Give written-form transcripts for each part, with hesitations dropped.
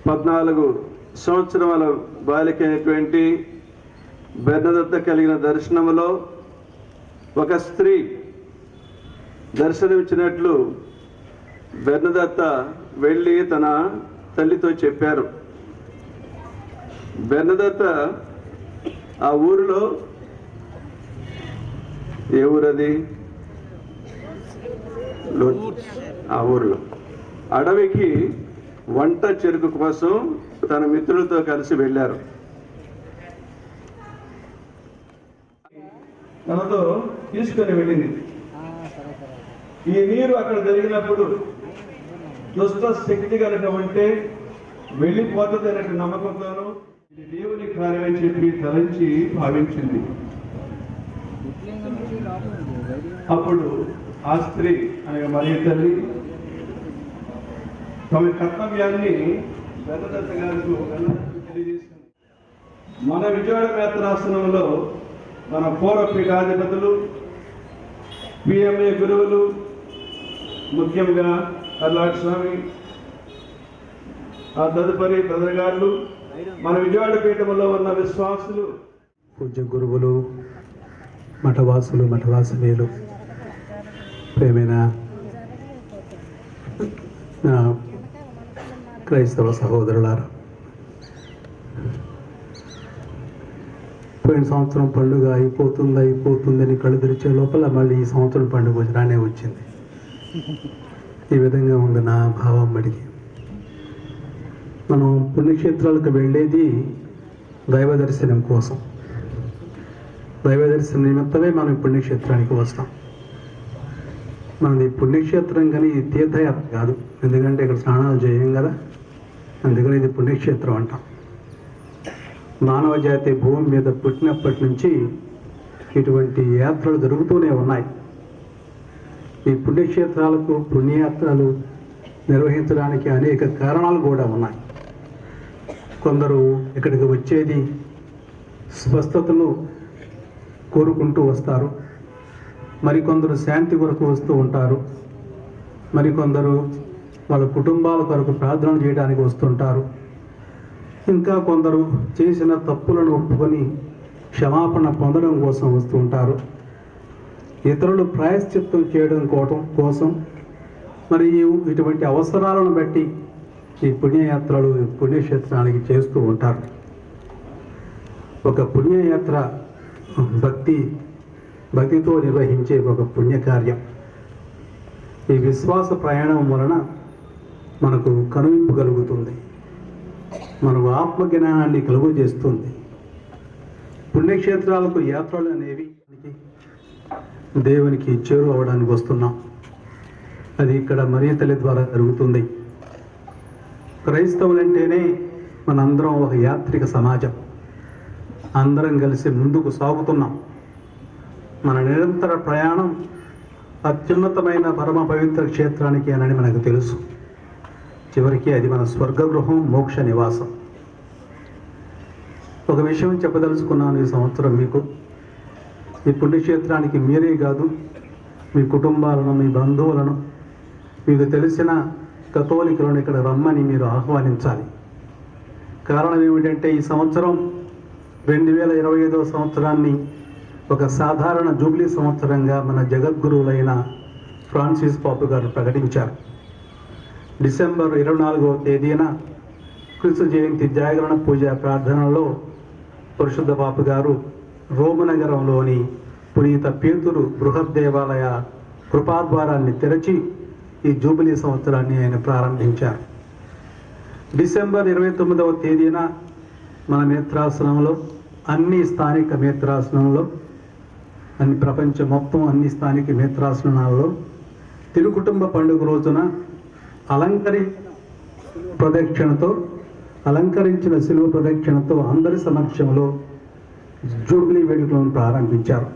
14 సంవత్సరముల బాలికైనటువంటి బెర్నదత్త కలిగిన దర్శనములో ఒక స్త్రీ దర్శనమిచ్చినట్లు బెర్నదత్త వెళ్ళి తన తల్లితో చెప్పారు. బెర్నదత్త ఆ ఊరిలో, ఏ ఊరది, ఆ ఊరిలో అడవికి వంట చెరుకు కోసం తన మిత్రులతో కలిసి వెళ్ళారు. తనతో తీసుకొని వెళ్ళింది. ఈ నీరు అక్కడ జరిగినప్పుడు దుష్ట శక్తి కనుక ఉంటే వెళ్ళిపోతుంది అనే నమ్మకంతోనూ ఇది దేవుని కార్యమని చెప్పి తలంచి భావించింది. అప్పుడు ఆ స్త్రీ అనగా మరియ తల్లి తమ కర్తవ్యాన్ని బెర్నదత్త గారికి తెలియజేసింది. మన విజయవాడ మేత్రాసనంలో మన పూర్వ పీఠాధిపతులు, పిఎంఏ గురువులు, ముఖ్యంగా కర్లాటి స్వామి, ఆ తదుపరి బ్రదర్ గారు, మన విజయవాడ పీఠంలో ఉన్న విశ్వాసులు, పూజ్య గురువులు, మఠవాసులు, మఠవాసినీలు, ప్రేమైన క్రైస్తవ సహోదరులారా, పోయిన సంవత్సరం పండుగ అయిపోతుందని కళ్ళు తెరిచే లోపల మళ్ళీ ఈ సంవత్సరం పండుగ రానే వచ్చింది. ఈ విధంగా ఉంది నా భావం. మడికి మనం పుణ్యక్షేత్రాలకు వెళ్ళేది దైవ దర్శనం కోసం. దైవ దర్శనం నిమిత్తమే మనం పుణ్యక్షేత్రానికి వస్తాం. మనది పుణ్యక్షేత్రం కానీ ఇది తీర్థయాత్ర కాదు. ఎందుకంటే ఇక్కడ స్నానాలు చేయం కదా, అందుకని ఇది పుణ్యక్షేత్రం అంటాం. మానవ జాతి భూమి మీద పుట్టినప్పటి నుంచి ఇటువంటి యాత్రలు జరుగుతూనే ఉన్నాయి. ఈ పుణ్యక్షేత్రాలకు పుణ్యయాత్రలు నిర్వహించడానికి అనేక కారణాలు కూడా ఉన్నాయి. కొందరు ఇక్కడికి వచ్చేది స్వస్థతలు కోరుకుంటూ వస్తారు, మరికొందరు శాంతి కొరకు వస్తూ ఉంటారు, మరికొందరు వాళ్ళ కుటుంబాల కొరకు ప్రార్థన చేయడానికి వస్తుంటారు, ఇంకా కొందరు చేసిన తప్పులను ఒప్పుకొని క్షమాపణ పొందడం కోసం వస్తూ ఉంటారు, ఇతరులు ప్రాయశ్చిత్తం చేయడం కోసం మరియు ఇటువంటి అవసరాలను బట్టి ఈ పుణ్యయాత్రలు పుణ్యక్షేత్రానికి చేస్తూ ఉంటారు. ఒక పుణ్యయాత్ర భక్తితో నిర్వహించే ఒక పుణ్యకార్యం. ఈ విశ్వాస ప్రయాణం వలన మనకు కనువింపు కలుగుతుంది, మనకు ఆత్మజ్ఞానాన్ని కలుగు చేస్తుంది. పుణ్యక్షేత్రాలకు యాత్రలు అనేవి దేవునికి చేరువ అవడానికి వస్తున్నాం. అది ఇక్కడ మరియ తల్లి ద్వారా జరుగుతుంది. క్రైస్తవులంటేనే మనందరం ఒక యాత్రిక సమాజం. అందరం కలిసి ముందుకు సాగుతున్నాం. మన నిరంతర ప్రయాణం అత్యున్నతమైన పరమ పవిత్ర క్షేత్రానికి అని మనకు తెలుసు. చివరికి అది మన స్వర్గగృహం, మోక్ష నివాసం. ఒక విషయం చెప్పదలుచుకున్నాను ఈ సంవత్సరం మీకు. ఈ పుణ్యక్షేత్రానికి మీరే కాదు, మీ కుటుంబాలను, మీ బంధువులను, మీకు తెలిసిన కథోలికులను ఇక్కడ రమ్మని మీరు ఆహ్వానించాలి. కారణం ఏమిటంటే ఈ సంవత్సరం 2025వ సంవత్సరాన్ని ఒక సాధారణ జూబ్లీ సంవత్సరంగా మన జగద్గురువులైన ఫ్రాన్సిస్ పాపు గారు ప్రకటించారు. డిసెంబర్ 24వ తేదీన క్రీస్తు జయంతి జాగరణ పూజ ప్రార్థనలో పరిశుద్ధ పాపు గారు రోమ్ నగరంలోని పునీత పేతురు బృహత్ దేవాలయ కృపాద్వారాన్ని తెరచి ఈ జూబిలీ సంవత్సరాన్ని ఆయన ప్రారంభించారు. డిసెంబర్ 29వ తేదీన మన మేత్రాసనంలో, అన్ని స్థానిక మేత్రాసనంలో, ప్రపంచం మొత్తం అన్ని స్థానిక మేత్రాసనాల్లో తిరుకుటుంబ పండుగ రోజున అలంకరించిన శిలువ ప్రదక్షిణతో అందరి సమక్షంలో జూబ్లీ వేడుకలను ప్రారంభించారు.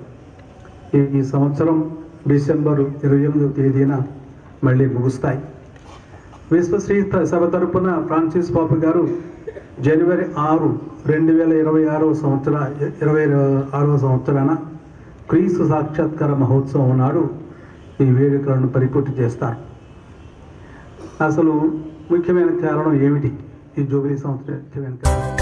ఈ సంవత్సరం డిసెంబర్ 28వ తేదీన మళ్ళీ ముగుస్తాయి. విశ్వశ్రీ సభ తరపున ఫ్రాన్సిస్ పాపు గారు జనవరి 6, 2026వ సంవత్సరాన క్రీస్తు సాక్షాత్కార మహోత్సవం నాడు ఈ వేడుకలను పరిపూర్తి చేస్తారు. అసలు ముఖ్యమైన కారణం ఏమిటి ఈ జూబిలీ సంవత్సరం